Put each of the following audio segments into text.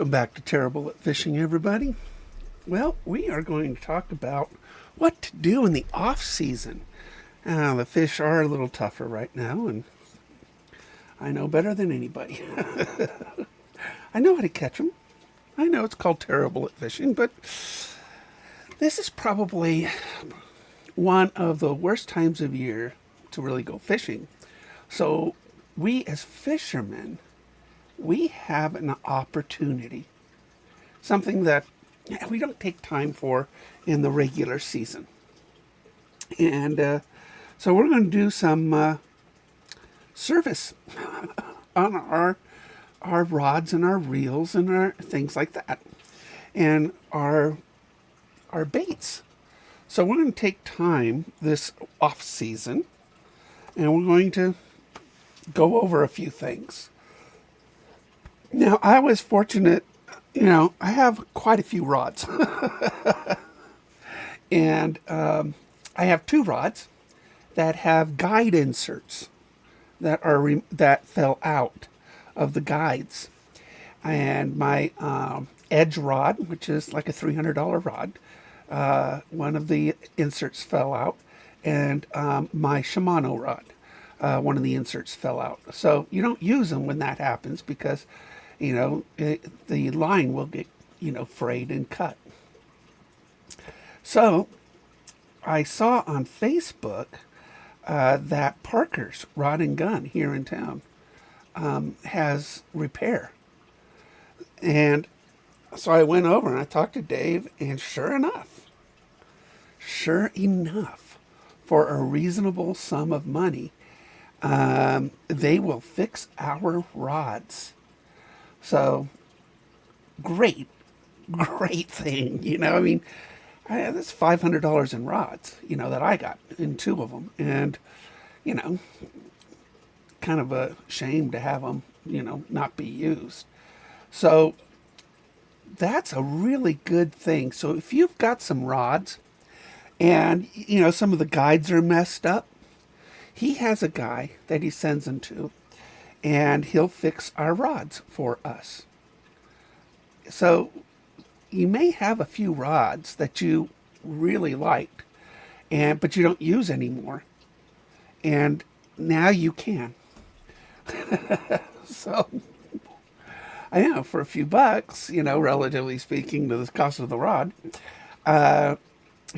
Welcome back to Terrible at Fishing, everybody. Well, we are going to talk about what to do in the off season. The fish are a little tougher right now, and I know better than anybody. I know how to catch them. I know it's called terrible at fishing, but this is probably one of the worst times of year to really go fishing. So we as fishermen, we have an opportunity, something that we don't take time for in the regular season. And so we're going to do some service on our rods and our reels and our things like that, and our baits. So we're going to take time this off season, and we're going to go over a few things. Now, I was fortunate, I have quite a few rods. And I have two rods that have guide inserts that fell out of the guides. And my edge rod, which is like a $300 rod, one of the inserts fell out. And my Shimano rod, one of the inserts fell out. So you don't use them when that happens because the line will get, frayed and cut. So I saw on Facebook that Parker's Rod and Gun here in town has repair. And so I went over and I talked to Dave, and sure enough, for a reasonable sum of money, they will fix our rods. So, great thing, that's $500 in rods, that I got in two of them. And, kind of a shame to have them, not be used. So, that's a really good thing. So, if you've got some rods and, some of the guides are messed up, he has a guy that he sends them to, and he'll fix our rods for us. So you may have a few rods that you really liked, but you don't use anymore. And now you can. So, I know, for a few bucks, relatively speaking to the cost of the rod,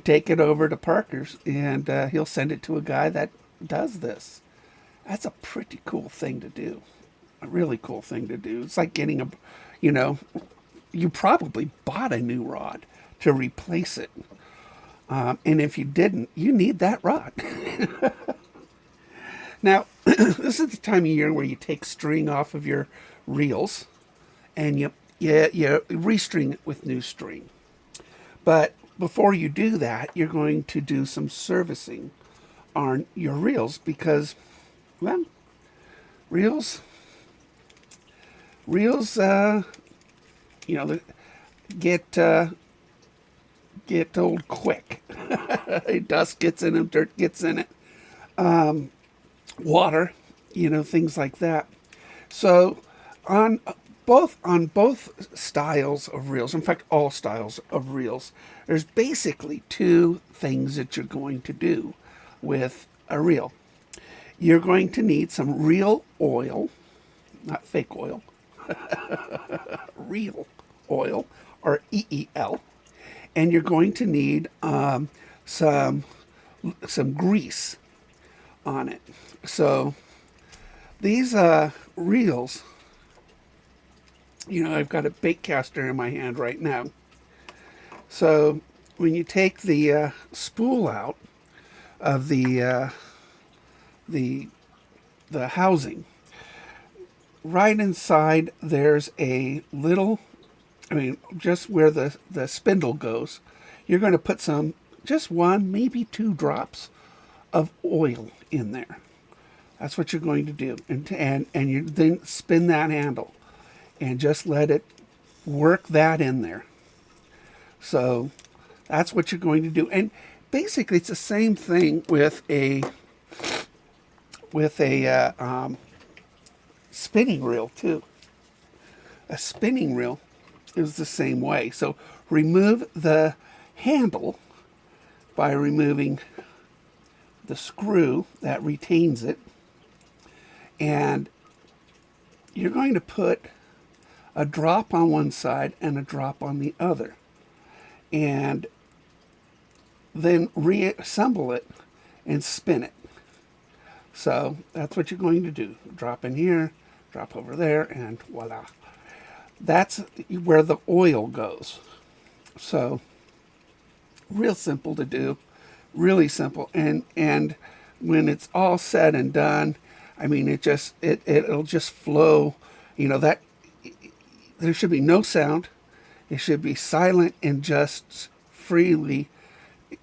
take it over to Parker's, and he'll send it to a guy that does this. That's a pretty cool thing to do. A really cool thing to do. It's like getting you probably bought a new rod to replace it. And if you didn't, you need that rod. Now, this is the time of year where you take string off of your reels and you restring it with new string. But before you do that, you're going to do some servicing on your reels because, well, reels, get old quick. Dust gets in them, dirt gets in it, water, things like that. So on both styles of reels, in fact, all styles of reels, there's basically two things that you're going to do with a reel. You're going to need some reel oil, not fake oil, reel oil, or EEL, and you're going to need some grease on it. So these reels, I've got a bait caster in my hand right now. So when you take the spool out of the housing, right inside there's a little, just where the spindle goes, you're going to put just one, maybe two drops of oil in there. That's what you're going to do. And you then spin that handle and just let it work that in there. So that's what you're going to do. And basically it's the same thing with a spinning reel too. A spinning reel is the same way. So remove the handle by removing the screw that retains it. And you're going to put a drop on one side and a drop on the other. And then reassemble it and spin it. So that's what you're going to do. Drop in here, drop over there, and voila. That's where the oil goes. So real simple to do, really simple. And when it's all said and done, I mean, it'll just flow. You know, that there should be no sound. It should be silent and just freely,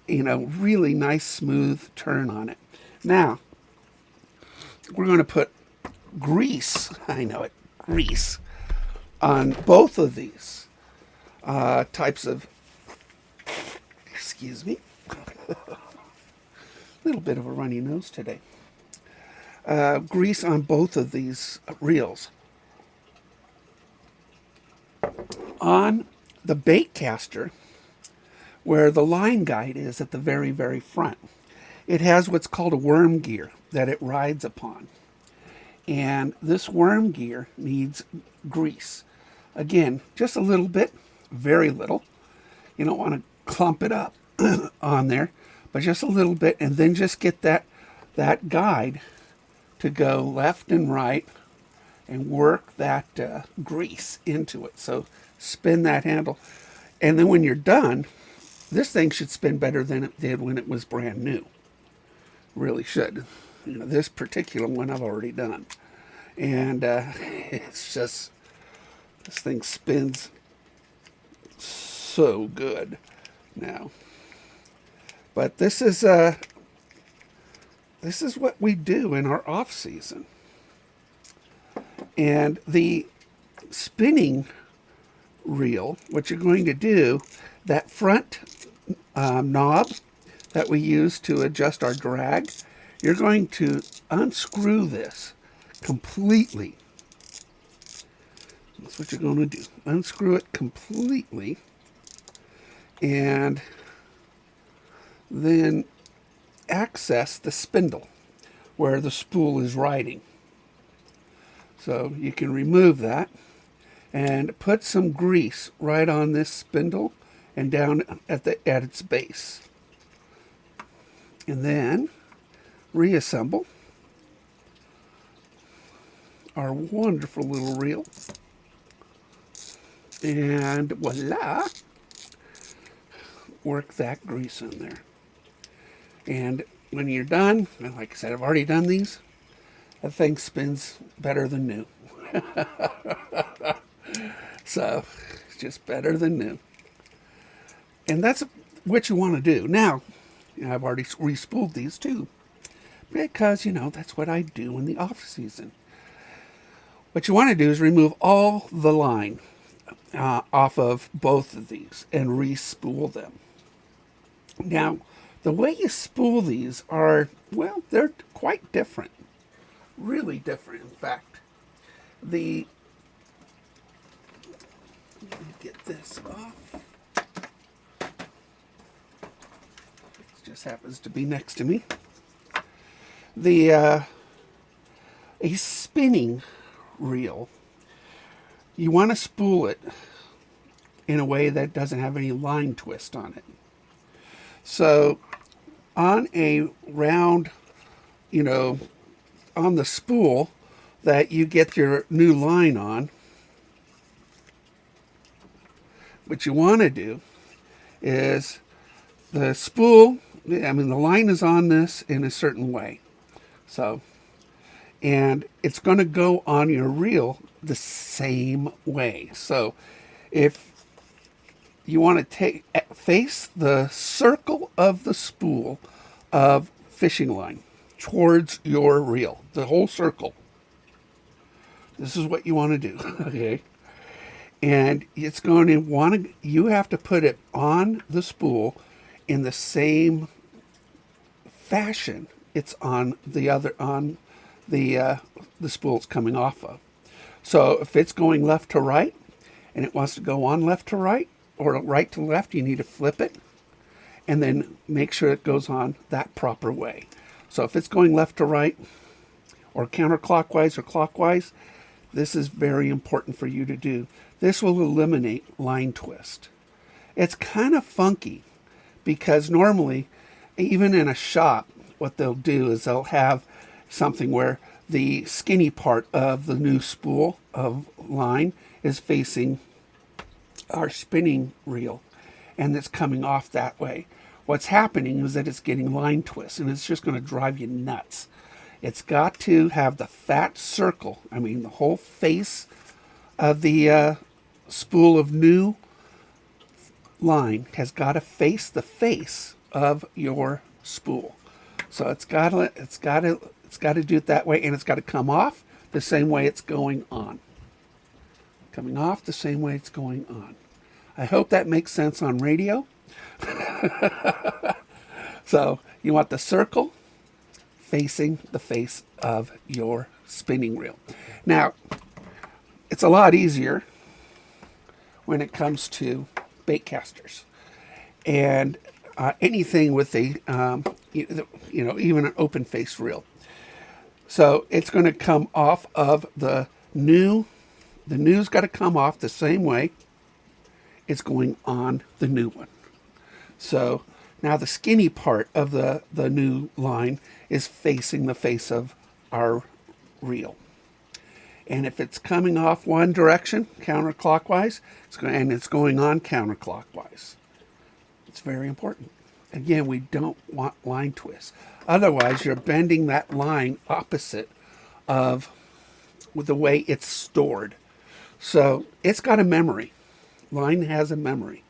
you know, really nice, smooth turn on it. Now, we're going to put grease, I know it, grease, on both of these types of, excuse me, a little bit of a runny nose today. Grease on both of these reels. On the bait caster, where the line guide is at the very, very front, it has what's called a worm gear that it rides upon. And this worm gear needs grease. Again, just a little bit, very little. You don't want to clump it up on there, but just a little bit, and then just get that guide to go left and right and work that grease into it. So spin that handle. And then when you're done, this thing should spin better than it did when it was brand new. Really should. You know, this particular one I've already done. And it's just, this thing spins so good now. But this is what we do in our off season. And the spinning reel, what you're going to do, that front knob that we use to adjust our drag, you're going to unscrew this completely. That's what you're going to do. Unscrew it completely, and then access the spindle where the spool is riding. So you can remove that and put some grease right on this spindle and down at its base. And then reassemble our wonderful little reel. And voila! Work that grease in there. And when you're done, and like I said, I've already done these, that thing spins better than new. So, it's just better than new. And that's what you want to do. Now, I've already re-spooled these too, because, you know, that's what I do in the off season. What you want to do is remove all the line off of both of these and re-spool them. Now, the way you spool these are, well, they're quite different. Really different, in fact. Let me get this off. This just happens to be next to me. A spinning reel, you want to spool it in a way that doesn't have any line twist on it. So on a round, you know, on the spool that you get your new line on, what you want to do is the spool, I mean, the line is on this in a certain way. So, and it's going to go on your reel the same way. So if you want to face the circle of the spool of fishing line towards your reel, the whole circle. This is what you want to do, okay? And it's going to you have to put it on the spool in the same fashion it's on the spool it's coming off of. So if it's going left to right, and it wants to go on left to right or right to left, you need to flip it and then make sure it goes on that proper way. So if it's going left to right or counterclockwise or clockwise, this is very important for you to do. This will eliminate line twist. It's kind of funky because normally, even in a shop, what they'll do is they'll have something where the skinny part of the new spool of line is facing our spinning reel, and it's coming off that way. What's happening is that it's getting line twists, and it's just going to drive you nuts. It's got to have the fat circle, the whole face of the spool of new line has got to face the face of your spool. So it's got to do it that way, and it's got to come off the same way it's going on. Coming off the same way it's going on. I hope that makes sense on radio. So you want the circle facing the face of your spinning reel. Now, it's a lot easier when it comes to bait casters and anything with a even an open face reel. So it's going to come off of the new. The new's got to come off the same way it's going on the new one. So now the skinny part of the new line is facing the face of our reel. And if it's coming off one direction, counterclockwise, it's going on counterclockwise. It's very important. Again, we don't want line twists. Otherwise, you're bending that line opposite of the way it's stored. So it's got a memory. Line has a memory.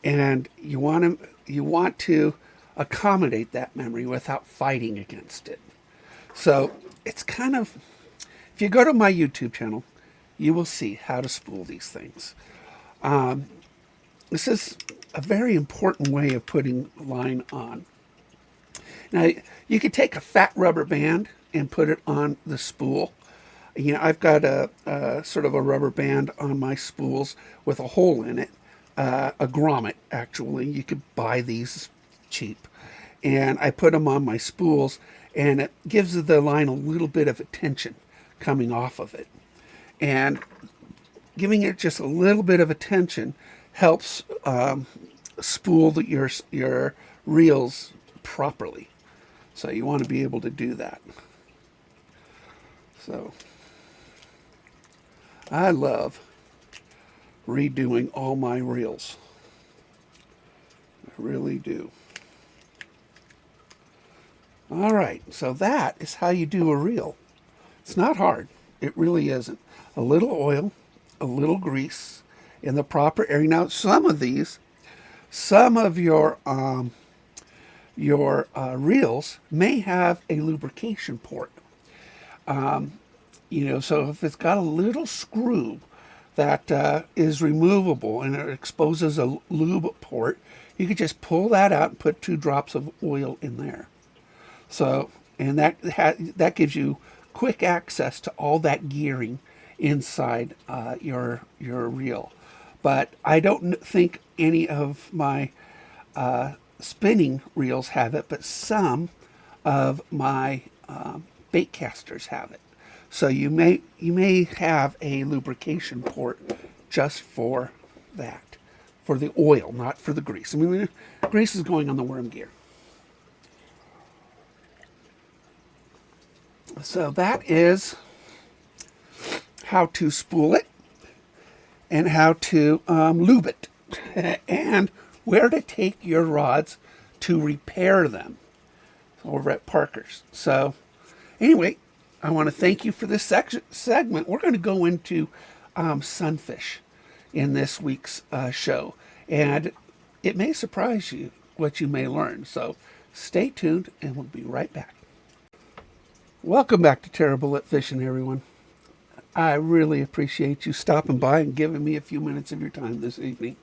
And you want to accommodate that memory without fighting against it. So it's kind of, if you go to my YouTube channel, you will see how to spool these things. This is a very important way of putting line on. Now, you could take a fat rubber band and put it on the spool. I've got a sort of a rubber band on my spools with a hole in it. A grommet, actually. You could buy these cheap. And I put them on my spools, and it gives the line a little bit of a tension coming off of it. And giving it just a little bit of a tension helps spool your reels properly. So you want to be able to do that. So I love redoing all my reels. I really do. All right, so that is how you do a reel. It's not hard. It really isn't. A little oil, a little grease in the proper area. Now, some of your reels may have a lubrication port. So if it's got a little screw that is removable and it exposes a lube port, you could just pull that out and put 2 drops of oil in there. So, and that gives you quick access to all that gearing inside your reel. But I don't think any of my spinning reels have it, but some of my bait casters have it. So you may have a lubrication port just for that, for the oil, not for the grease. The grease is going on the worm gear. So that is how to spool it and how to lube it and where to take your rods to repair them over at Parker's. So anyway, I want to thank you for this segment. We're going to go into sunfish in this week's show, and it may surprise you what you may learn. So stay tuned, and we'll be right back. Welcome back to Terrible at Fishing, everyone. I really appreciate you stopping by and giving me a few minutes of your time this evening.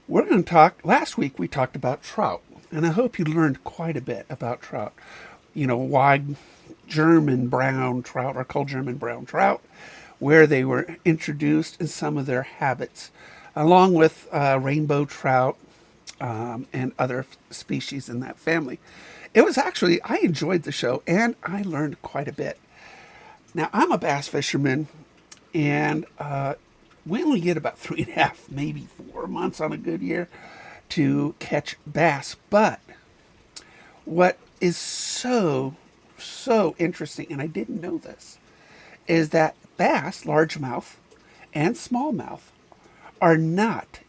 We're going to talk, last week we talked about trout, and I hope you learned quite a bit about trout. Why German brown trout are called German brown trout, where they were introduced and some of their habits, along with rainbow trout and other species in that family. It was actually, I enjoyed the show and I learned quite a bit. Now, I'm a bass fisherman, and we only get about 3.5, maybe 4 months on a good year to catch bass. But what is so interesting, and I didn't know this, is that bass, largemouth and smallmouth, are not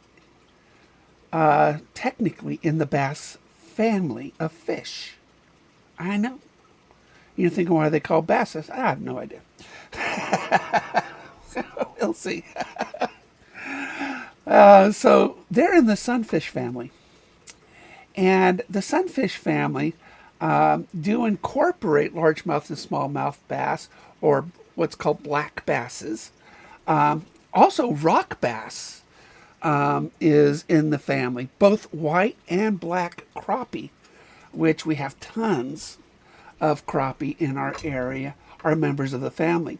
technically in the bass family of fish. I know. You're thinking, why are they called bass? I have no idea. We'll see. So they're in the sunfish family. And the sunfish family do incorporate largemouth and smallmouth bass, or what's called black basses. Also, rock bass is in the family, both white and black crappie, which we have tons of crappie in our area, are members of the family.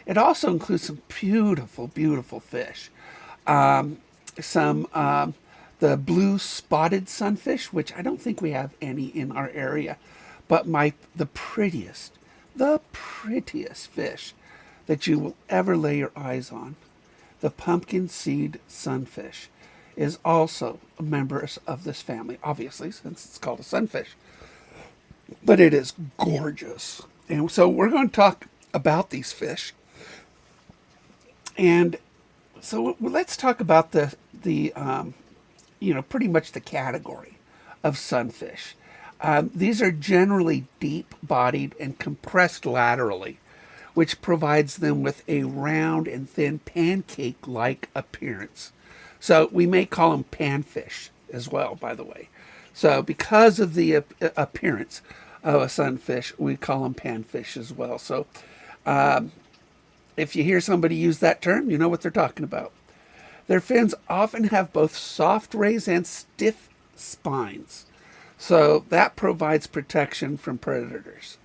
It also includes some beautiful, beautiful fish. The blue spotted sunfish, which I don't think we have any in our area, but the prettiest fish that you will ever lay your eyes on, the pumpkin seed sunfish, is also a member of this family, obviously, since it's called a sunfish. But it is gorgeous. And so we're going to talk about these fish. And so let's talk about the pretty much the category of sunfish. These are generally deep-bodied and compressed laterally, which provides them with a round and thin pancake-like appearance. So we may call them panfish as well, by the way. So because of the appearance of a sunfish, we call them panfish as well. So if you hear somebody use that term, you know what they're talking about. Their fins often have both soft rays and stiff spines. So that provides protection from predators.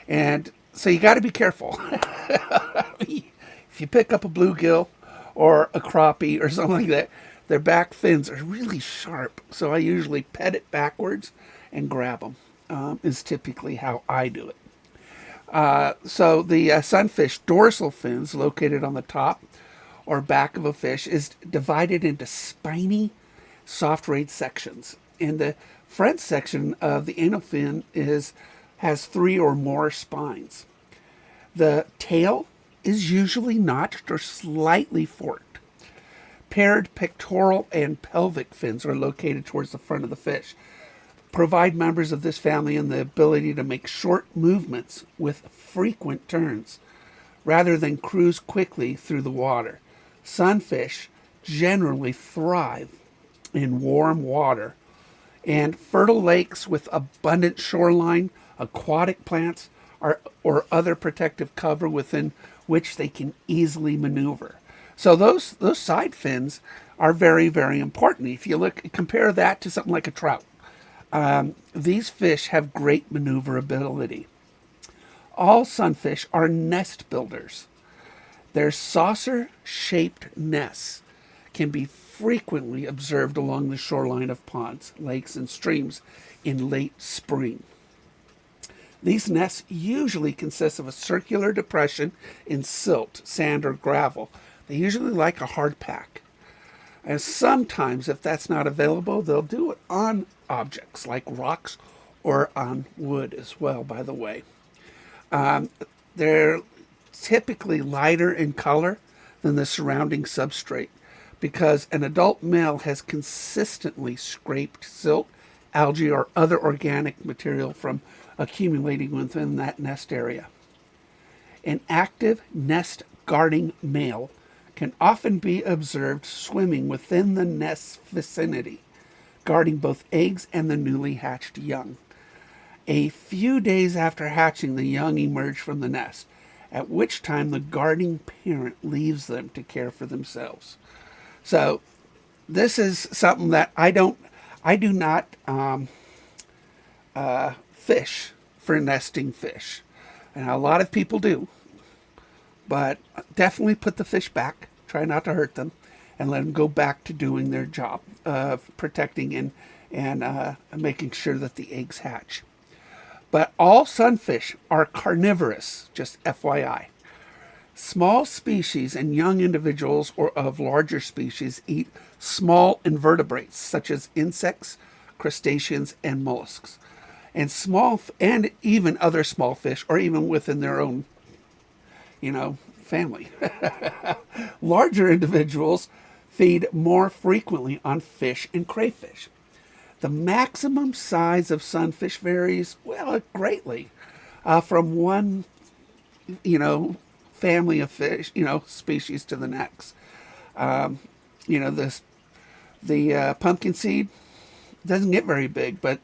And so you got to be careful. If you pick up a bluegill or a crappie or something like that, their back fins are really sharp. So I usually pet it backwards and grab them, is typically how I do it. So the sunfish dorsal fins, located on the top or back of a fish, is divided into spiny, soft-rayed sections. And the front section of the anal fin has 3 or more spines. The tail is usually notched or slightly forked. Paired pectoral and pelvic fins are located towards the front of the fish, provide members of this family in the ability to make short movements with frequent turns, rather than cruise quickly through the water. Sunfish generally thrive in warm water and fertile lakes with abundant shoreline, aquatic plants, or other protective cover within which they can easily maneuver. So those side fins are very, very important. If you compare that to something like a trout, these fish have great maneuverability. All sunfish are nest builders. Their saucer-shaped nests can be frequently observed along the shoreline of ponds, lakes, and streams in late spring. These nests usually consist of a circular depression in silt, sand, or gravel. They usually like a hard pack. And sometimes, if that's not available, they'll do it on objects like rocks or on wood as well, by the way. They're typically lighter in color than the surrounding substrate because an adult male has consistently scraped silt, algae, or other organic material from accumulating within that nest area. An active nest guarding male can often be observed swimming within the nest's vicinity, guarding both eggs and the newly hatched young. A few days after hatching, the young emerge from the nest, at which time the guarding parent leaves them to care for themselves. So this is something that I do not fish for nesting fish. And a lot of people do. But definitely put the fish back. Try not to hurt them, and let them go back to doing their job of protecting and making sure that the eggs hatch. But all sunfish are carnivorous, just FYI. Small species and young individuals or of larger species eat small invertebrates such as insects, crustaceans, and mollusks. And even other small fish, or even within their own, family. Larger individuals feed more frequently on fish and crayfish. The maximum size of sunfish varies, greatly from one, family of fish, species to the next. The pumpkin seed doesn't get very big, but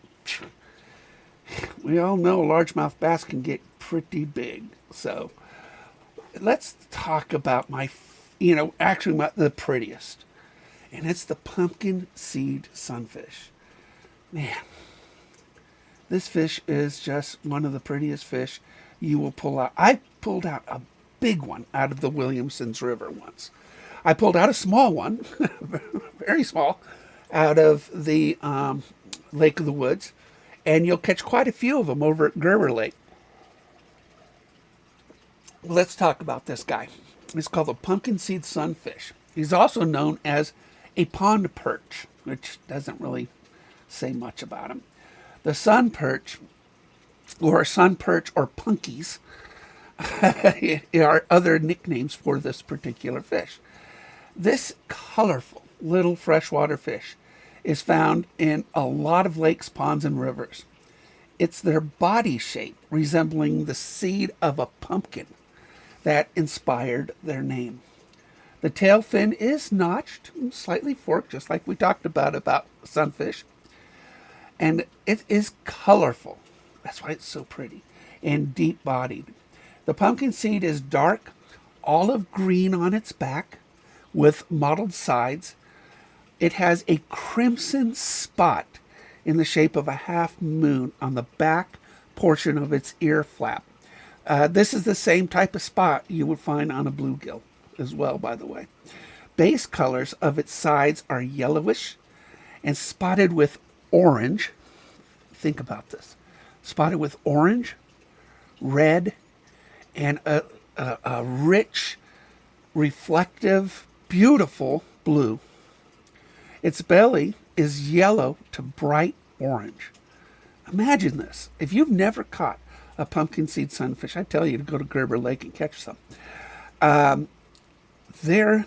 we all know a largemouth bass can get pretty big. So let's talk about the prettiest. And it's the pumpkin seed sunfish. Man, this fish is just one of the prettiest fish you will pull out. I pulled out a big one out of the Williamson's River once. I pulled out a small one, very small, out of the Lake of the Woods. And you'll catch quite a few of them over at Gerber Lake. Let's talk about this guy. It's called the pumpkin seed sunfish. He's also known as a pond perch, which doesn't really say much about him. The sun perch or punkies are other nicknames for this particular fish. This colorful little freshwater fish is found in a lot of lakes, ponds, and rivers. It's their body shape resembling the seed of a pumpkin that inspired their name. The tail fin is notched, slightly forked, just like we talked about sunfish. And it is colorful. That's why it's so pretty. And deep-bodied. The pumpkin seed is dark olive green on its back with mottled sides. It has a crimson spot in the shape of a half moon on the back portion of its ear flap. This is the same type of spot you would find on a bluegill as well, by the way. Base colors of its sides are yellowish and spotted with orange. Think about this. Spotted with orange, red, and a rich, reflective, beautiful blue. Its belly is yellow to bright orange. Imagine this. If you've never caught a pumpkin seed sunfish, I tell you to go to Gerber Lake and catch some. They're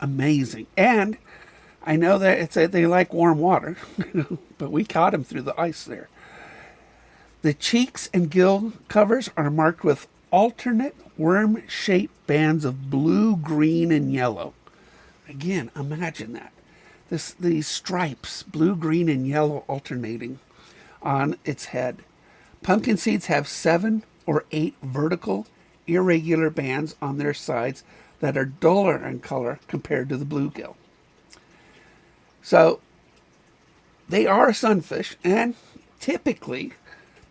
amazing. And I know that they like warm water, but we caught them through the ice there. The cheeks and gill covers are marked with alternate worm-shaped bands of blue, green, and yellow. Again, imagine that. These stripes, blue, green, and yellow alternating on its head. Pumpkin seeds have 7 or 8 vertical, irregular bands on their sides that are duller in color compared to the bluegill. So, they are a sunfish, and typically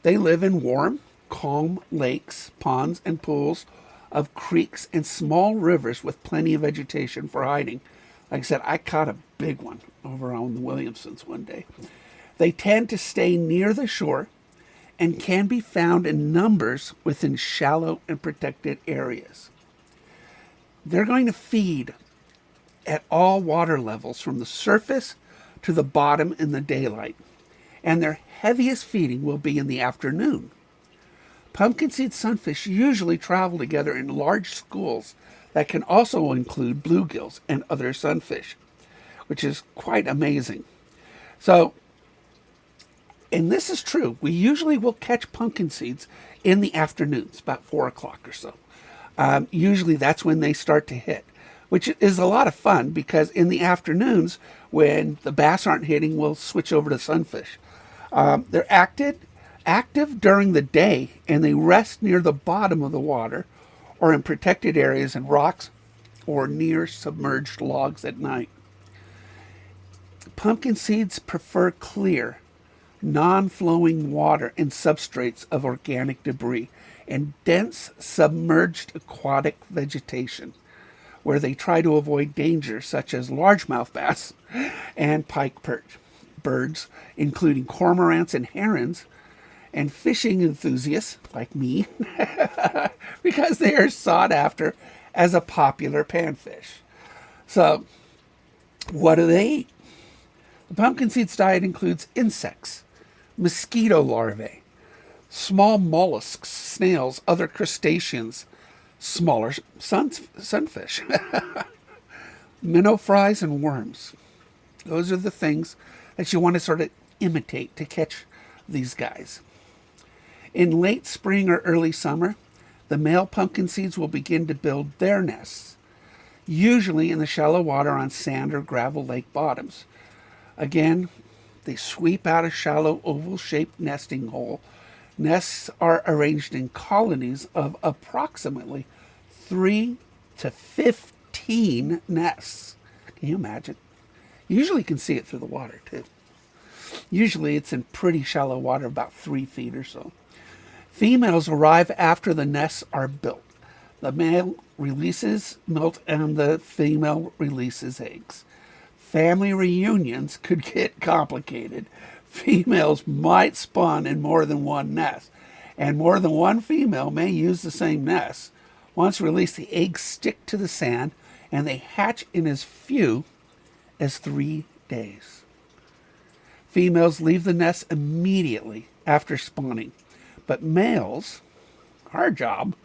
they live in warm, calm lakes, ponds, and pools of creeks and small rivers with plenty of vegetation for hiding. Like I said, I caught a big one over on the Williamsons one day. They tend to stay near the shore and can be found in numbers within shallow and protected areas. They're going to feed at all water levels from the surface to the bottom in the daylight, and their heaviest feeding will be in the afternoon. Pumpkin seed sunfish usually travel together in large schools that can also include bluegills and other sunfish, which is quite amazing. So, and this is true, we usually will catch pumpkin seeds in the afternoons, about 4 o'clock or so. Usually that's when they start to hit, which is a lot of fun because in the afternoons, when the bass aren't hitting, we'll switch over to sunfish. They're active during the day, and they rest near the bottom of the water or in protected areas and rocks or near submerged logs at night. Pumpkin seeds prefer clear, non-flowing water and substrates of organic debris, and dense submerged aquatic vegetation, where they try to avoid dangers such as largemouth bass and pike perch, birds, including cormorants and herons, and fishing enthusiasts like me, because they are sought after as a popular panfish. So, what do they eat? The pumpkin seeds diet includes insects, mosquito larvae, small mollusks, snails, other crustaceans, smaller sunfish, minnow fries, and worms. Those are the things that you want to sort of imitate to catch these guys. In late spring or early summer, the male pumpkin seeds will begin to build their nests, usually in the shallow water on sand or gravel lake bottoms. Again, they sweep out a shallow oval-shaped nesting hole. Nests are arranged in colonies of approximately 3 to 15 nests. Can you imagine? You usually can see it through the water, too. Usually it's in pretty shallow water, about 3 feet or so. Females arrive after the nests are built. The male releases milk and the female releases eggs. Family reunions could get complicated. Females might spawn in more than one nest, and more than one female may use the same nest. Once released, the eggs stick to the sand, and they hatch in as few as 3 days. Females leave the nest immediately after spawning, but males, our job,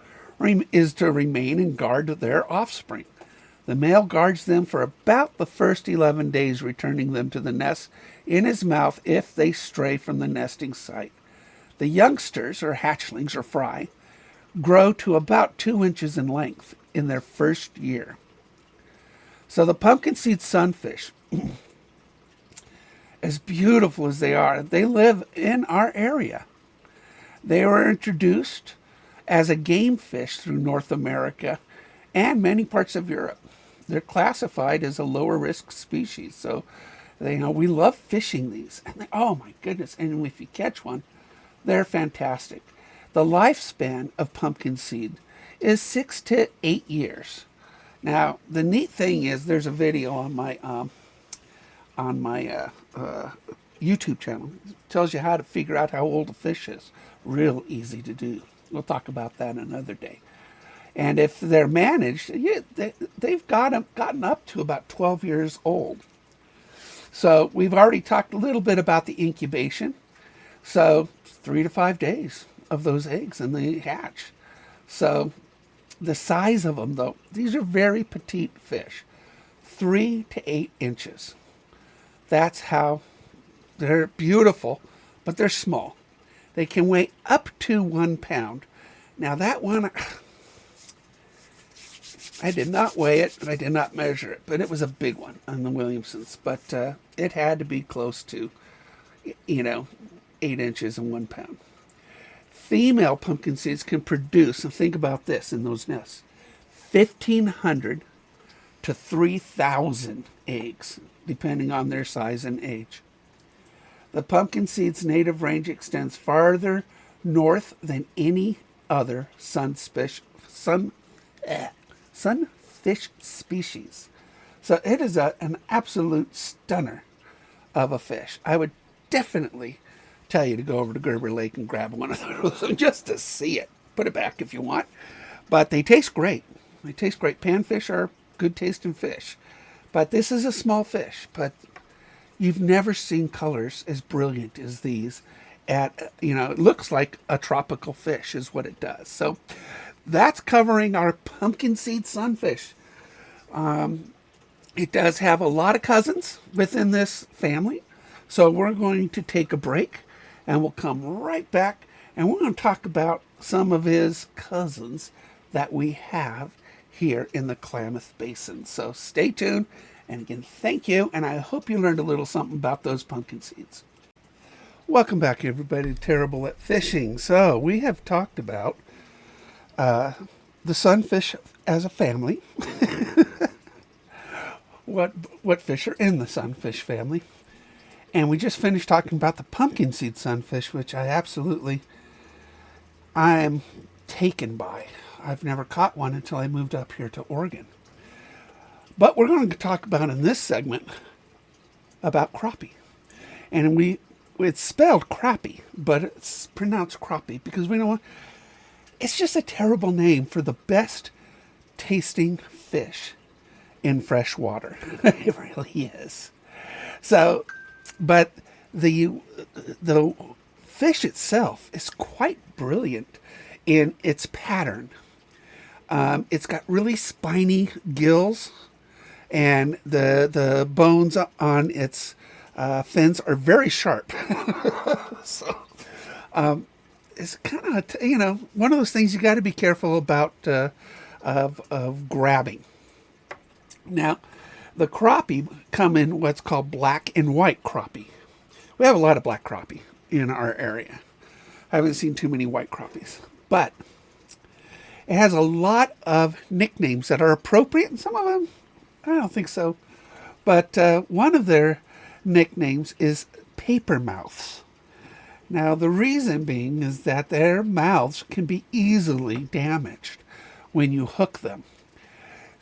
is to remain and guard their offspring. The male guards them for about the first 11 days, returning them to the nest in his mouth if they stray from the nesting site. The youngsters, or hatchlings or fry, grow to about 2 inches in length in their first year. So the pumpkin seed sunfish, as beautiful as they are, they live in our area. They were introduced as a game fish through North America and many parts of Europe. They're classified as a lower risk species. So, we love fishing these. And oh my goodness. And if you catch one, they're fantastic. The lifespan of pumpkin seed is 6 to 8 years. Now, the neat thing is there's a video on my YouTube channel. It tells you how to figure out how old a fish is. Real easy to do. We'll talk about that another day. And if they're managed, they've gotten up to about 12 years old. So we've already talked a little bit about the incubation. So 3 to 5 days of those eggs and they hatch. So the size of them, though, these are very petite fish, 3 to 8 inches. That's how they're beautiful, but they're small. They can weigh up to 1 pound. Now that one, I did not weigh it, and I did not measure it, but it was a big one on the Williamsons. But it had to be close to, 8 inches and 1 pound. Female pumpkin seeds can produce, and think about this in those nests, 1,500 to 3,000 eggs, depending on their size and age. The pumpkin seed's native range extends farther north than any other sunfish species. So it is an absolute stunner of a fish. I would definitely tell you to go over to Gerber Lake and grab one of those just to see it. Put it back if you want. But they taste great. They taste great. Panfish are good tasting fish. But this is a small fish. But you've never seen colors as brilliant as these. It looks like a tropical fish is what it does. So that's covering our pumpkin seed sunfish. It does have a lot of cousins within this family. So we're going to take a break and we'll come right back and we're going to talk about some of his cousins that we have here in the Klamath Basin. So stay tuned. And again, thank you. And I hope you learned a little something about those pumpkin seeds. Welcome back, everybody, to Terrible at Fishing. So we have talked about the sunfish as a family. what fish are in the sunfish family. And we just finished talking about the pumpkin seed sunfish, which I am taken by. I've never caught one until I moved up here to Oregon. But we're going to talk about in this segment about crappie. And it's spelled crappie, but it's pronounced crappie because we know it's just a terrible name for the best tasting fish in fresh water. It really is. So, but the fish itself is quite brilliant in its pattern. It's got really spiny gills, and the bones on its fins are very sharp. So it's kind of one of those things you got to be careful about of grabbing. Now, the crappie come in what's called black and white crappie. We have a lot of black crappie in our area. I haven't seen too many white crappies, but it has a lot of nicknames that are appropriate, and some of them I don't think so. But one of their nicknames is paper mouths. Now, the reason being is that their mouths can be easily damaged when you hook them.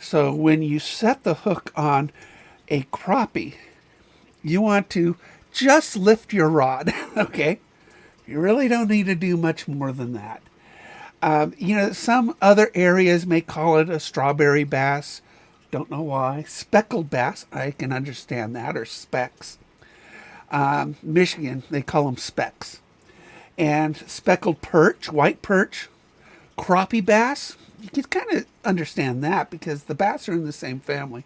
So when you set the hook on a crappie, you want to just lift your rod, okay? You really don't need to do much more than that. Some other areas may call it a strawberry bass. Don't know why. Speckled bass, I can understand that, or specks. Michigan, they call them specks. And speckled perch, white perch, crappie bass, you can kind of understand that because the bass are in the same family.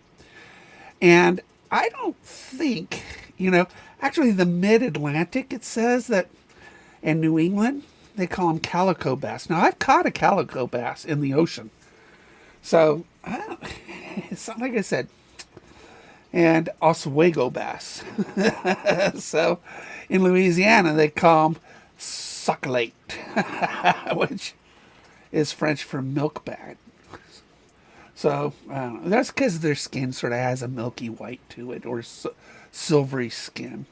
And I don't think, actually the mid-Atlantic, it says that in New England, they call them calico bass. Now, I've caught a calico bass in the ocean. So, it's not like I said. And Oswego bass. So, in Louisiana, they call them succulate, which is French for milk bag. So, that's because their skin sort of has a milky white to it, or silvery skin.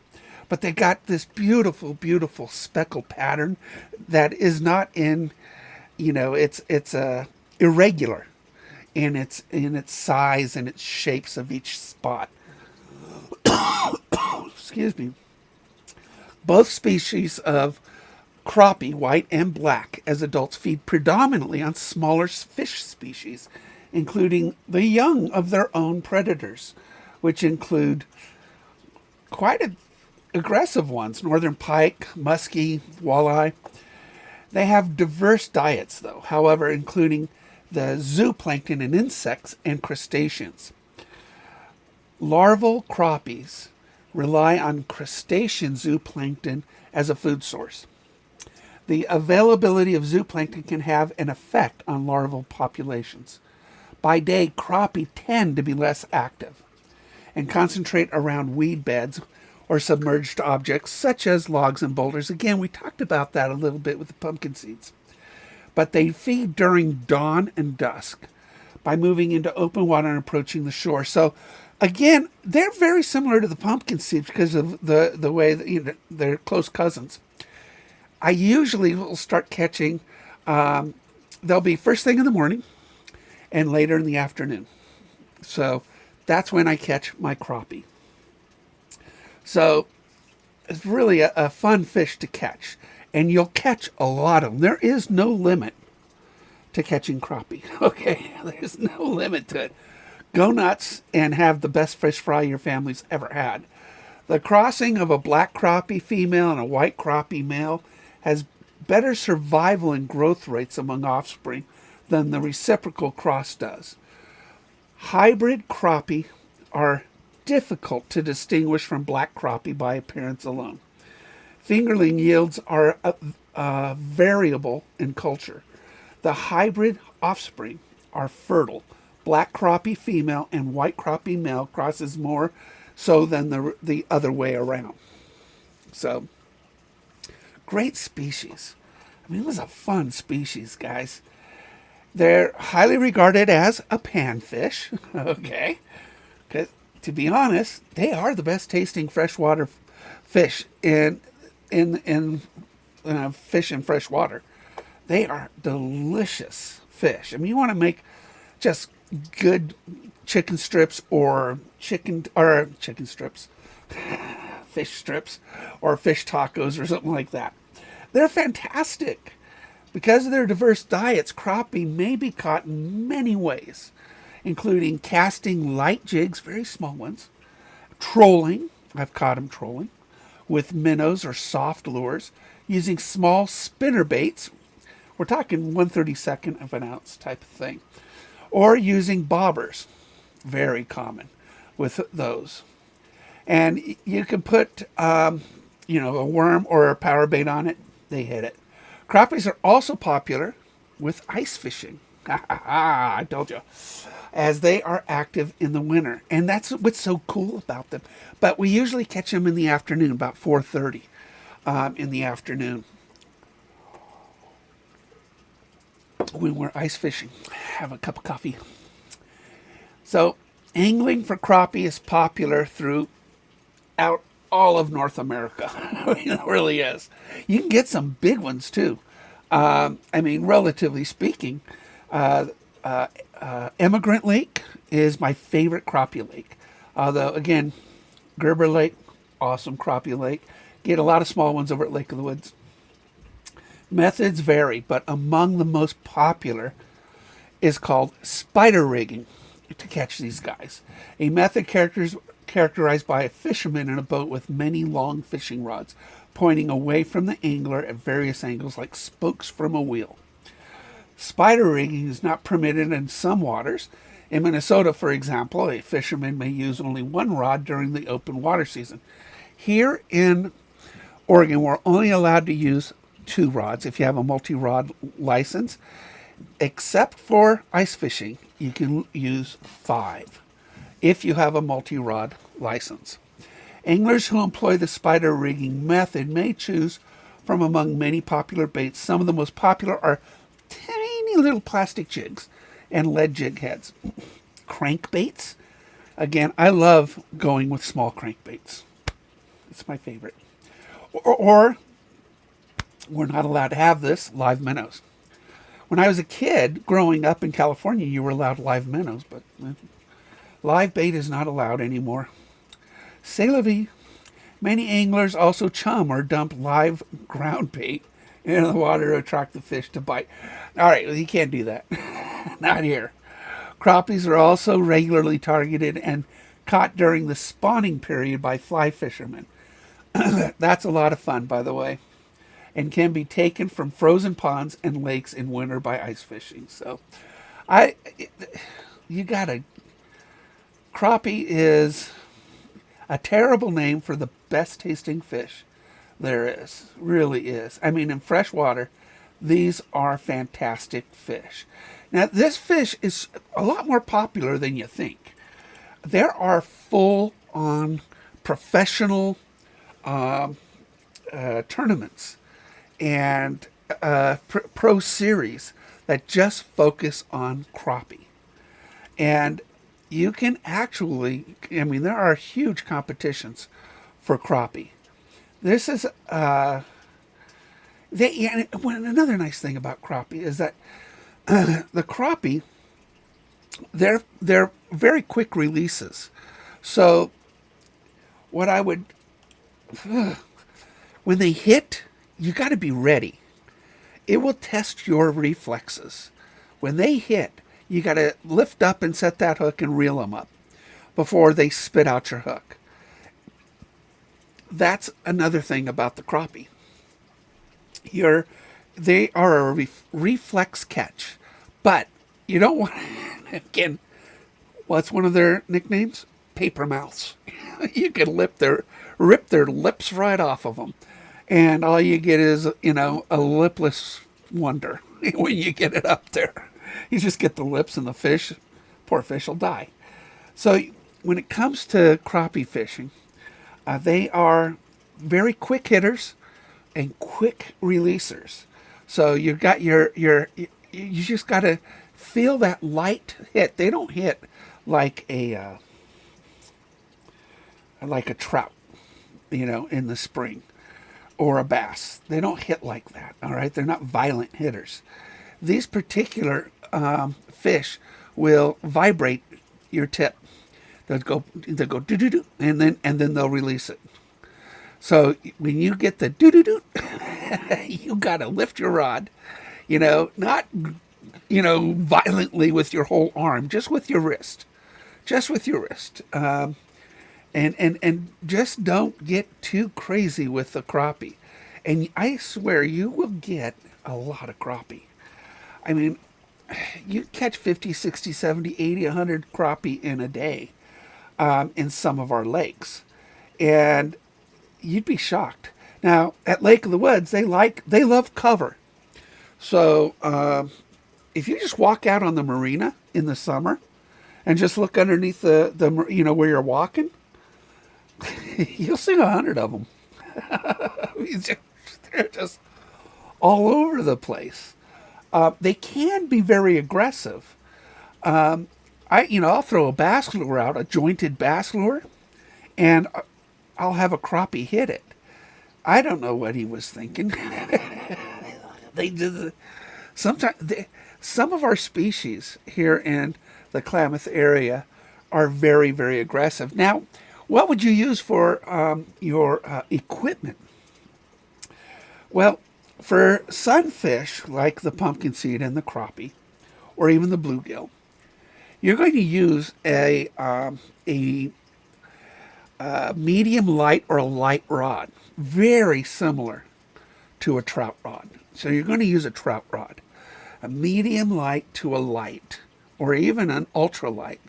But they got this beautiful, beautiful speckle pattern that is not in, it's irregular in its size and its shapes of each spot. Excuse me. Both species of crappie, white and black, as adults feed predominantly on smaller fish species, including the young of their own predators, which include quite aggressive ones, northern pike, muskie, walleye. They have diverse diets, though, however, including the zooplankton and insects and crustaceans. Larval crappies rely on crustacean zooplankton as a food source. The availability of zooplankton can have an effect on larval populations. By day, crappie tend to be less active and concentrate around weed beds or submerged objects such as logs and boulders. Again, we talked about that a little bit with the pumpkin seeds. But they feed during dawn and dusk by moving into open water and approaching the shore. So, again, they're very similar to the pumpkin seeds because of the way that, they're close cousins. I usually will start catching, they'll be first thing in the morning and later in the afternoon. So that's when I catch my crappie. So it's really a fun fish to catch. And you'll catch a lot of them. There is no limit to catching crappie. Okay, there's no limit to it. Go nuts and have the best fish fry your family's ever had. The crossing of a black crappie female and a white crappie male has better survival and growth rates among offspring than the reciprocal cross does. Hybrid crappie are difficult to distinguish from black crappie by appearance alone. Fingerling yields are variable in culture. The hybrid offspring are fertile. Black crappie female and white crappie male crosses more so than the other way around. So, great species. I mean, it was a fun species, guys. They're highly regarded as a panfish, okay? Because, to be honest, they are the best tasting freshwater fish in fish in fresh water. They are delicious fish. I mean, you want to make just good chicken strips or chicken strips, fish strips, or fish tacos or something like that. They're fantastic. Because of their diverse diets, crappie may be caught in many ways, including casting light jigs, very small ones, trolling, I've caught them trolling, with minnows or soft lures, using small spinner baits, we're talking 1/32 of an ounce type of thing, or using bobbers, very common with those. And you can put, a worm or a power bait on it, they hit it. Crappies are also popular with ice fishing. I told you. As they are active in the winter. And that's what's so cool about them. But we usually catch them in the afternoon, about 4:30 in the afternoon. When we're ice fishing. Have a cup of coffee. So, angling for crappie is popular throughout all of North America. It really is. You can get some big ones too. Relatively speaking, Emigrant Lake is my favorite crappie lake. Although, again, Gerber Lake, awesome crappie lake. Get a lot of small ones over at Lake of the Woods. Methods vary, but among the most popular is called spider rigging to catch these guys. A method characterized by a fisherman in a boat with many long fishing rods pointing away from the angler at various angles like spokes from a wheel. Spider rigging is not permitted in some waters. In Minnesota, for example, a fisherman may use only one rod during the open water season. Here in Oregon, we're only allowed to use 2 rods if you have a multi-rod license. Except for ice fishing, you can use 5 if you have a multi-rod license. Anglers who employ the spider rigging method may choose from among many popular baits. Some of the most popular are tiny little plastic jigs and lead jig heads. Crankbaits. Again, I love going with small crankbaits. It's my favorite. Or we're not allowed to have this, live minnows. When I was a kid growing up in California, you were allowed live minnows, but live bait is not allowed anymore. C'est la vie. Many anglers also chum or dump live ground bait into the water to attract the fish to bite. All right, well, you can't do that. Not here. Crappies are also regularly targeted and caught during the spawning period by fly fishermen. That's a lot of fun, by the way, and can be taken from frozen ponds and lakes in winter by ice fishing. So, crappie is a terrible name for the best tasting fish there is. Really is. I mean, in fresh water, these are fantastic fish. Now, this fish is a lot more popular than you think. There are full-on professional tournaments and pro series that just focus on crappie. And you can actually, there are huge competitions for crappie. This is, another nice thing about crappie is that the crappie, they're very quick releases. So what I would, when they hit, you got to be ready. It will test your reflexes. When they hit, you got to lift up and set that hook and reel them up before they spit out your hook. That's another thing about the crappie. They are a reflex catch, but you don't want, again, what's one of their nicknames? Paper mouths. You can rip their lips right off of them. And all you get is, a lipless wonder when you get it up there. You just get the lips and the fish, poor fish will die. So when it comes to crappie fishing, they are very quick hitters and quick releasers. So you've got you just got to feel that light hit. They don't hit like a trout. in the spring, or a bass. They don't hit like that, all right? They're not violent hitters. These particular fish will vibrate your tip. They'll go do do do, and then they'll release it. So when you get the do do do, you gotta lift your rod, not violently with your whole arm, just with your wrist, and just don't get too crazy with the crappie, and I swear you will get a lot of crappie. I mean, you catch 50, 60, 70, 80, 100 crappie in a day in some of our lakes, and you'd be shocked. Now, at Lake of the Woods, they love cover. So if you just walk out on the marina in the summer and just look underneath the where you're walking, you'll see 100 of them. They're just all over the place. They can be very aggressive. I'll throw a bass lure out, a jointed bass lure, and I'll have a crappie hit it. I don't know what he was thinking. Some of our species here in the Klamath area are very, very aggressive. Now, what would you use for your equipment? Well, for sunfish, like the pumpkin seed and the crappie, or even the bluegill, you're going to use a medium light or a light rod, very similar to a trout rod. So you're going to use a trout rod, a medium light to a light, or even an ultra light.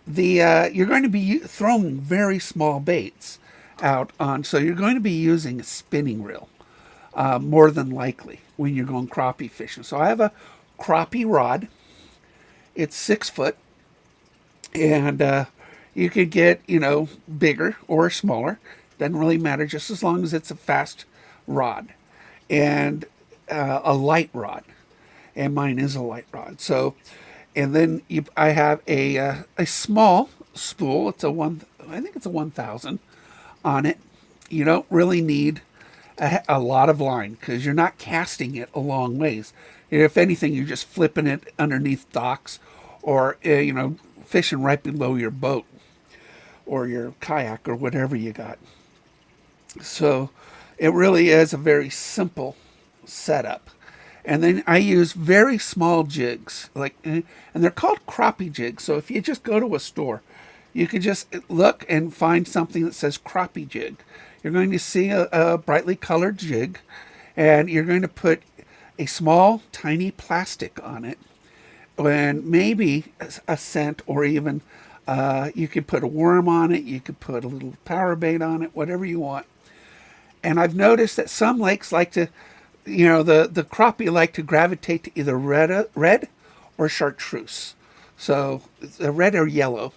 You're going to be throwing very small baits out on, so you're going to be using a spinning reel more than likely when you're going crappie fishing. So I have a crappie rod. It's 6 foot, and you could get bigger or smaller. Doesn't really matter, just as long as it's a fast rod and a light rod. And mine is a light rod. So, and then I have a small spool. I think it's a 1,000 on it. You don't really need a lot of line because you're not casting it a long ways. If anything, you're just flipping it underneath docks or fishing right below your boat or your kayak or whatever you got. So it really is a very simple setup. And then I use very small jigs, and they're called crappie jigs. So if you just go to a store, you can just look and find something that says crappie jig. You're going to see a brightly colored jig, and you're going to put a small, tiny plastic on it, and maybe a scent, or even you could put a worm on it. You could put a little power bait on it, whatever you want. And I've noticed that some lakes like to, the crappie like to gravitate to either red or chartreuse. So the red or yellow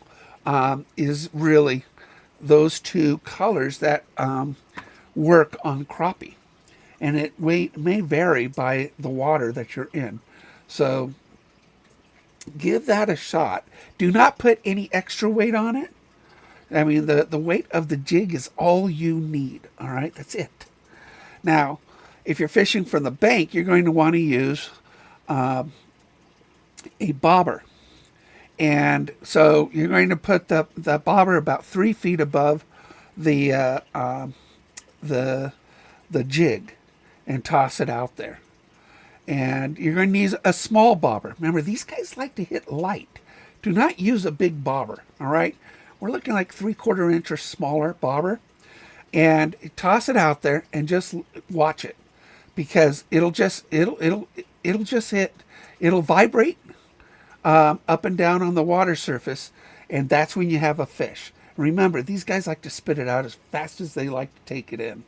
is really those two colors that work on crappie. And it may vary by the water that you're in. So give that a shot. Do not put any extra weight on it. I mean, the weight of the jig is all you need. All right, that's it. Now, if you're fishing from the bank, you're going to want to use a bobber. And so you're going to put the bobber about 3 feet above the jig and toss it out there. And you're going to use a small bobber. Remember, these guys like to hit light. Do not use a big bobber, all right? We're looking like 3/4 inch or smaller bobber. And toss it out there and just watch it. Because it'll vibrate up and down on the water surface, and that's when you have a fish. Remember, these guys like to spit it out as fast as they like to take it in.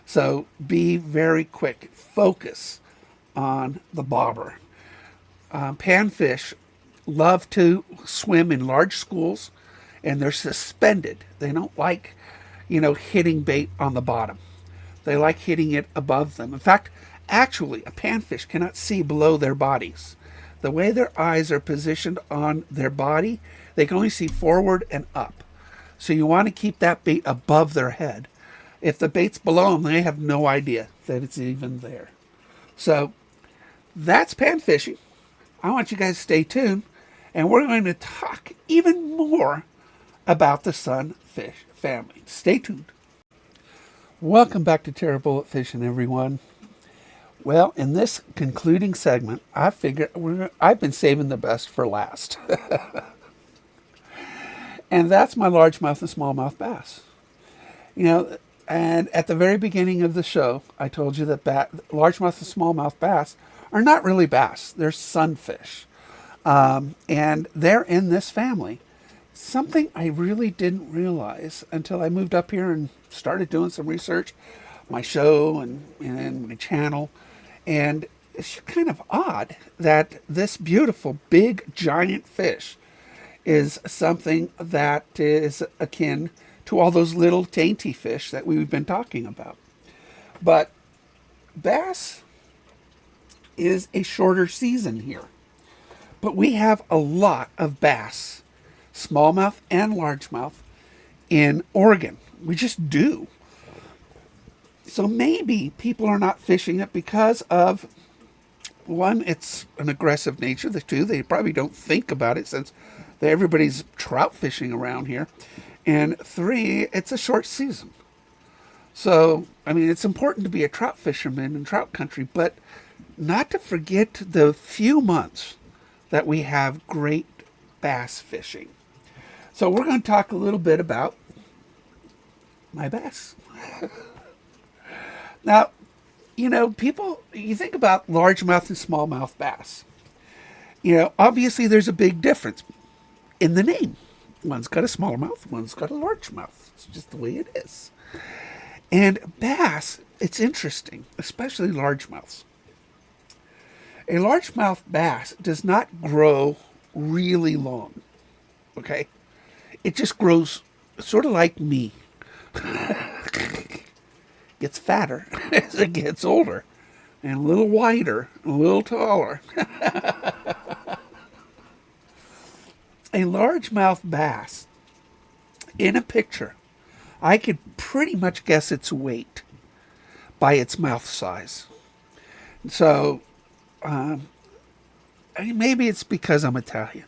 So be very quick. Focus on the bobber. Panfish love to swim in large schools, and they're suspended. They don't like, hitting bait on the bottom. They like hitting it above them. In fact, actually, a panfish cannot see below their bodies. The way their eyes are positioned on their body, they can only see forward and up. So you want to keep that bait above their head. If the bait's below them, they have no idea that it's even there. So that's pan fishing. I want you guys to stay tuned, and we're going to talk even more about the sunfish family. Stay tuned. Welcome back to Terra Bullet Fishing, everyone. Well, in this concluding segment, I figure I've been saving the best for last. And that's my largemouth and smallmouth bass. And at the very beginning of the show, I told you that largemouth and smallmouth bass are not really bass. They're sunfish. And they're in this family. Something I really didn't realize until I moved up here and started doing some research, my show and my channel. And it's kind of odd that this beautiful, big, giant fish is something that is akin to all those little dainty fish that we've been talking about. But bass is a shorter season here. But we have a lot of bass, smallmouth and largemouth, in Oregon. We just do. So maybe people are not fishing it because of, one, it's an aggressive nature. The two, they probably don't think about it since everybody's trout fishing around here. And three, it's a short season. So, I mean, it's important to be a trout fisherman in trout country, but not to forget the few months that we have great bass fishing. So we're going to talk a little bit about my bass. Now, people, you think about largemouth and smallmouth bass. Obviously there's a big difference in the name. One's got a smallmouth, one's got a largemouth. It's just the way it is. And bass, it's interesting, especially largemouths. A largemouth bass does not grow really long, okay? It just grows sort of like me. Gets fatter as it gets older, and a little wider, a little taller. A largemouth bass, in a picture, I could pretty much guess its weight by its mouth size. So, maybe it's because I'm Italian.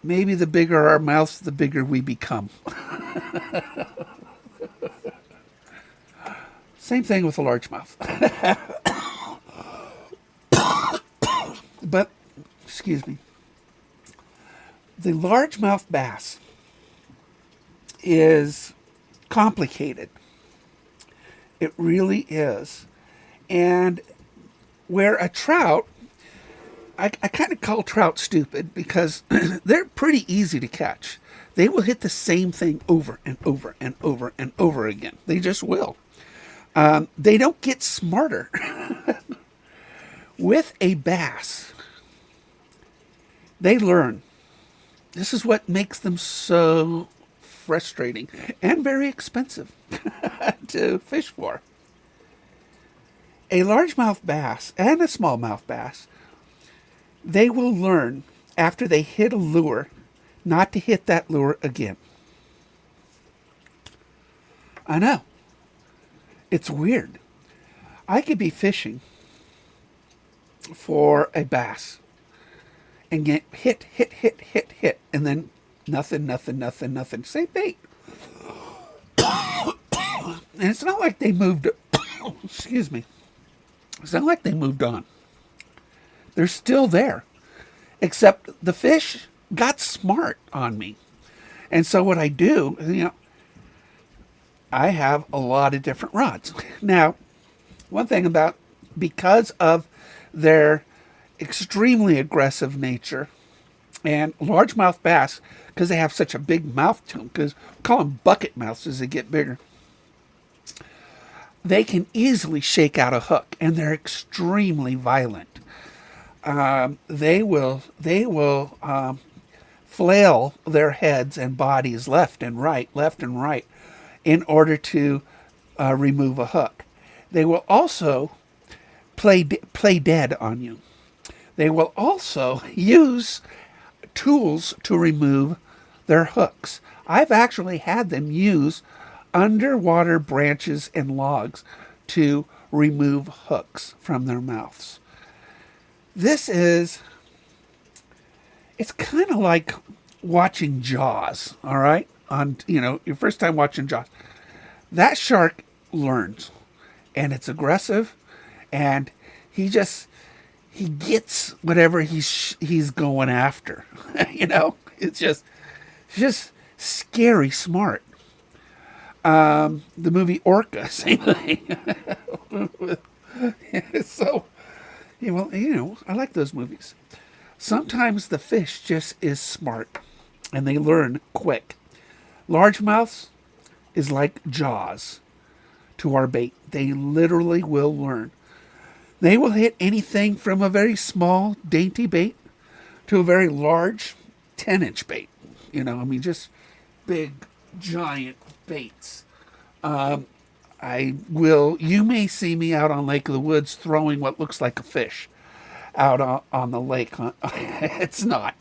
Maybe the bigger our mouths, the bigger we become. Same thing with a largemouth. But, excuse me. The largemouth bass is complicated. It really is. And where a trout, I kind of call trout stupid because they're pretty easy to catch. They will hit the same thing over and over and over and over again. They just will. They don't get smarter. With a bass, they learn. This is what makes them so frustrating and very expensive to fish for. A largemouth bass and a smallmouth bass, they will learn after they hit a lure not to hit that lure again. I know. It's weird. I could be fishing for a bass and get hit, and then nothing. Same bait. And it's not like they moved, excuse me. It's not like they moved on. They're still there. Except the fish got smart on me. And so what I do, I have a lot of different rods. Now, one thing about, because of their extremely aggressive nature, and largemouth bass, because they have such a big mouth to them, because we call them bucket mouths as they get bigger, they can easily shake out a hook, and they're extremely violent. They will flail their heads and bodies left and right, in order to remove a hook. They will also play dead on you. They will also use tools to remove their hooks. I've actually had them use underwater branches and logs to remove hooks from their mouths. It's kind of like watching Jaws, all right? Your first time watching Jaws. That shark learns, and it's aggressive, and he gets whatever he's going after. It's just scary smart. The movie Orca, same thing. So, I like those movies. Sometimes the fish just is smart, and they learn quick. Largemouths is like Jaws to our bait. They literally will learn. They will hit anything from a very small, dainty bait to a very large 10-inch bait. Just big, giant baits. You may see me out on Lake of the Woods throwing what looks like a fish out on the lake. It's not.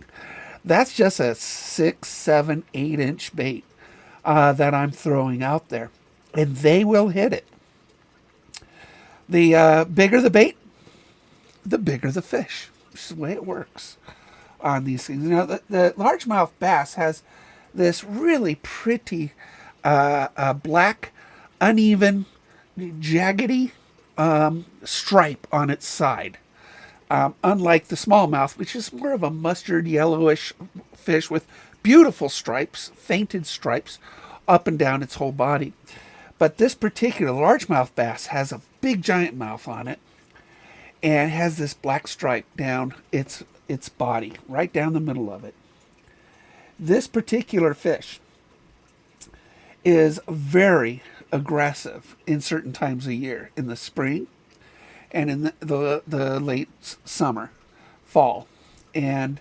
That's just a 6, 7, 8-inch bait that I'm throwing out there. And they will hit it. The bigger the bait, the bigger the fish. It's the way it works on these things. The largemouth bass has this really pretty black, uneven, jaggedy stripe on its side. Unlike the smallmouth, which is more of a mustard yellowish fish with beautiful stripes, fainted stripes, up and down its whole body. But this particular largemouth bass has a big giant mouth on it and has this black stripe down its body, right down the middle of it. This particular fish is very aggressive in certain times of year, in the spring and in the late summer, fall. And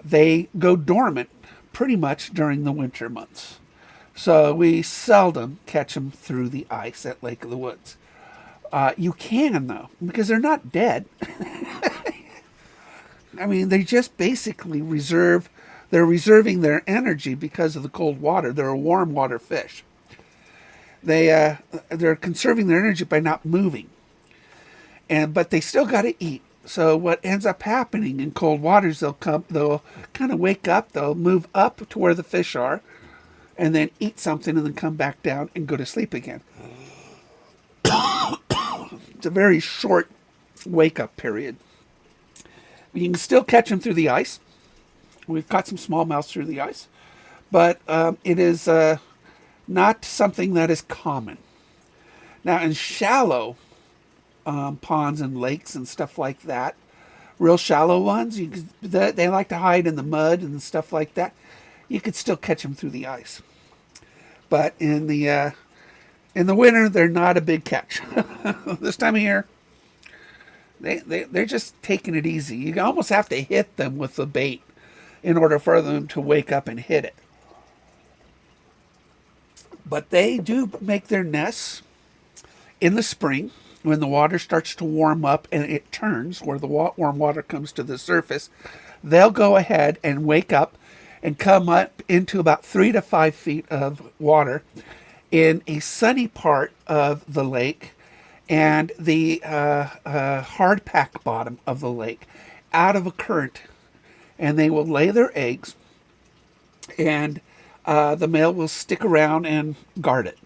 they go dormant pretty much during the winter months. So we seldom catch them through the ice at Lake of the Woods. You can, though, because they're not dead. They just basically they're reserving their energy because of the cold water. They're a warm water fish. They're conserving their energy by not moving. But they still got to eat. So what ends up happening in cold waters, they'll kind of wake up, they'll move up to where the fish are, and then eat something and then come back down and go to sleep again. It's a very short wake-up period. You can still catch them through the ice. We've caught some smallmouths through the ice, but it is not something that is common. Now, in shallow ponds and lakes and stuff like that, real shallow ones, they like to hide in the mud and stuff like that. You could still catch them through the ice. But in the winter, they're not a big catch. This time of year, they're just taking it easy. You almost have to hit them with the bait in order for them to wake up and hit it. But they do make their nests in the spring when the water starts to warm up and it turns where the warm water comes to the surface. They'll go ahead and wake up and come up into about 3 to 5 feet of water in a sunny part of the lake and the hard pack bottom of the lake out of a current. And they will lay their eggs, and the male will stick around and guard it.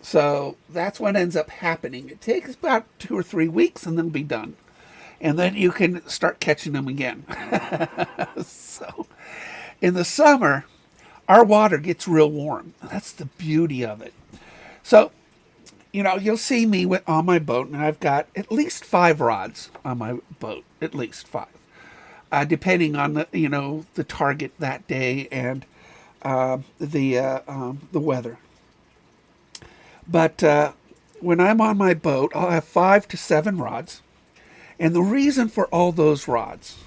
So that's what ends up happening. It takes about 2 or 3 weeks and then be done. And then you can start catching them again. So in the summer, our water gets real warm. That's the beauty of it. So, you'll see me on my boat, and I've got at least 5 rods on my boat, at least 5. Depending on the target that day and the weather. But when I'm on my boat, I'll have 5 to 7 rods. And the reason for all those rods,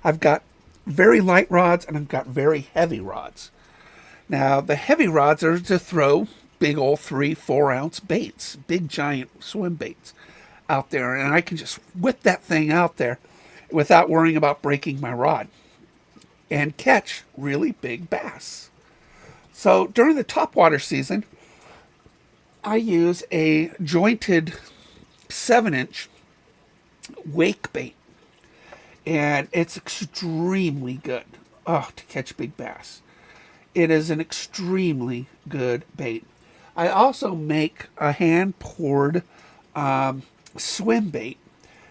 I've got very light rods and I've got very heavy rods. Now, the heavy rods are to throw big old 3-4 ounce baits, big giant swim baits out there. And I can just whip that thing out there without worrying about breaking my rod and catch really big bass. So during the topwater season, I use a jointed 7-inch wake bait, and it's extremely good. Oh, to catch big bass. It is an extremely good bait. I also make a hand-poured swim bait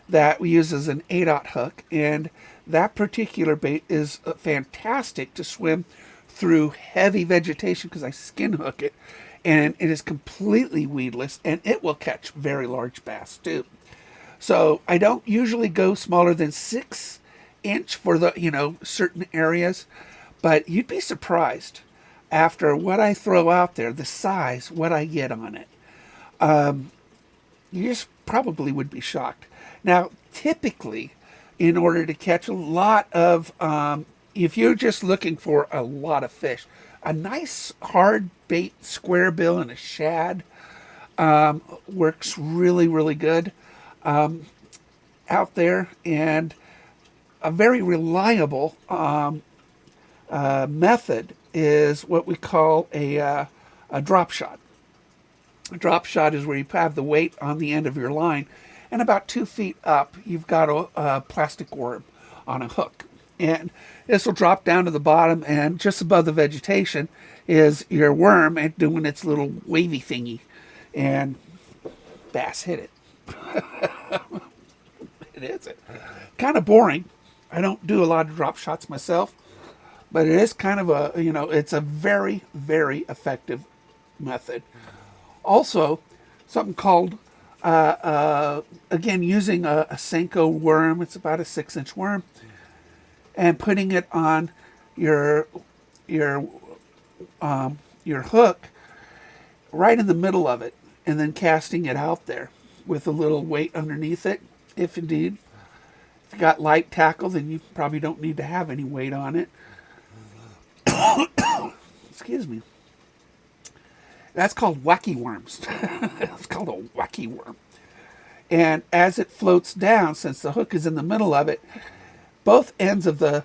that we use as an 8/0 hook, and that particular bait is fantastic to swim through heavy vegetation because I skin hook it, and it is completely weedless, and it will catch very large bass too. So I don't usually go smaller than 6-inch for the certain areas, but you'd be surprised after what I throw out there, the size, what I get on it. You just probably would be shocked. Now, typically, in order to catch a lot of, if you're just looking for a lot of fish, a nice hard bait square bill and a shad works really, really good out there. And a very reliable method is what we call a drop shot. A drop shot is where you have the weight on the end of your line, and about 2 feet up, you've got a plastic worm on a hook. And this will drop down to the bottom, and just above the vegetation is your worm and doing its little wavy thingy. And bass hit it. It is kind of boring. I don't do a lot of drop shots myself, but it is kind of it's a very, very effective method. Also, something called, again, using a Senko worm. It's about a 6-inch worm, and putting it on your hook right in the middle of it, and then casting it out there with a little weight underneath it. If indeed, if you got light tackle, then you probably don't need to have any weight on it. Excuse me. That's called wacky worms. It's called a wacky worm. And as it floats down, since the hook is in the middle of it, both ends of the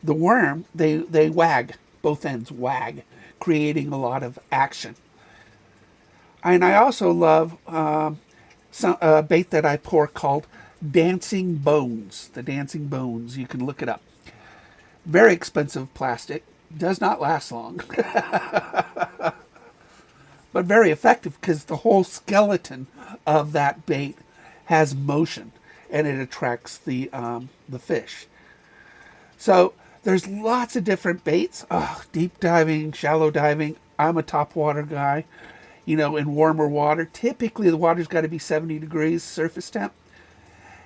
worm, they wag. Both ends wag, creating a lot of action. And I also love some bait that I pour called Dancing Bones. The Dancing Bones. You can look it up. Very expensive plastic. Does not last long. But very effective because the whole skeleton of that bait has motion, and it attracts the fish. So there's lots of different baits. Deep diving, shallow diving. I'm a topwater guy. In warmer water, typically the water's got to be 70 degrees surface temp.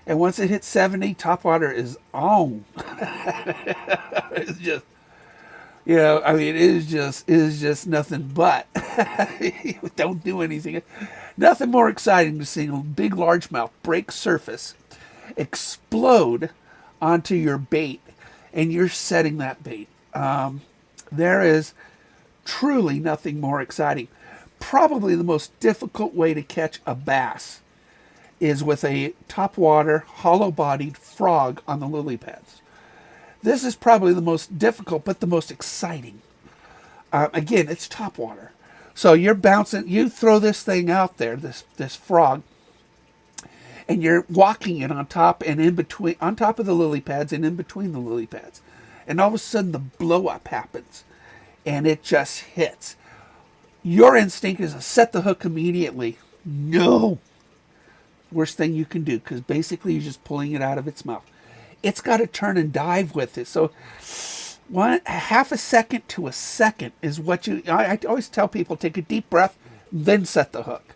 And once it hits 70, topwater is on. It's just, it is just nothing but. Don't do anything. Nothing more exciting to see a big largemouth break surface, explode onto your bait, and you're setting that bait. There is truly nothing more exciting. Probably the most difficult way to catch a bass is with a topwater, hollow-bodied frog on the lily pads. This is probably the most difficult, but the most exciting. Again, it's topwater. So you're bouncing, you throw this thing out there, this frog, and you're walking it on top and in between, on top of the lily pads and in between the lily pads. And all of a sudden the blow up happens and it just hits. Your instinct is to set the hook immediately. No. Worst thing you can do, because basically you're just pulling it out of its mouth. It's got to turn and dive with it. So half a second to a second is what I always tell people, take a deep breath, then set the hook.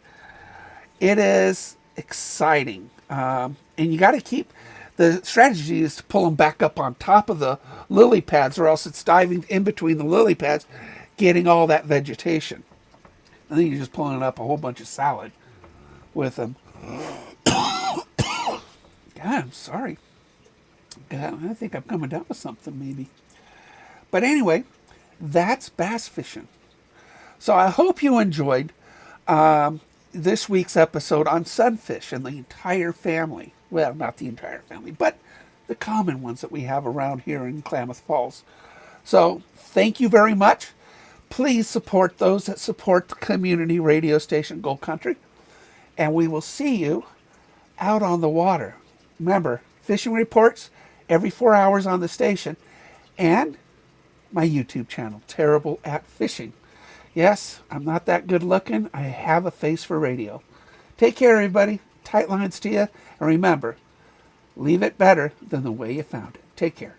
It is exciting. And you got to keep, the strategy is to pull them back up on top of the lily pads, or else it's diving in between the lily pads, getting all that vegetation. And then you're just pulling up a whole bunch of salad with them. God, I'm sorry. God, I think I'm coming down with something maybe. But anyway, that's bass fishing. So I hope you enjoyed this week's episode on sunfish and the entire family. Well, not the entire family, but the common ones that we have around here in Klamath Falls. So thank you very much. Please support those that support the community radio station Gold Country. And we will see you out on the water. Remember, fishing reports every 4 hours on the station. And my YouTube channel, Terrible at Fishing. Yes, I'm not that good looking. I have a face for radio. Take care, everybody. Tight lines to you. And remember, leave it better than the way you found it. Take care.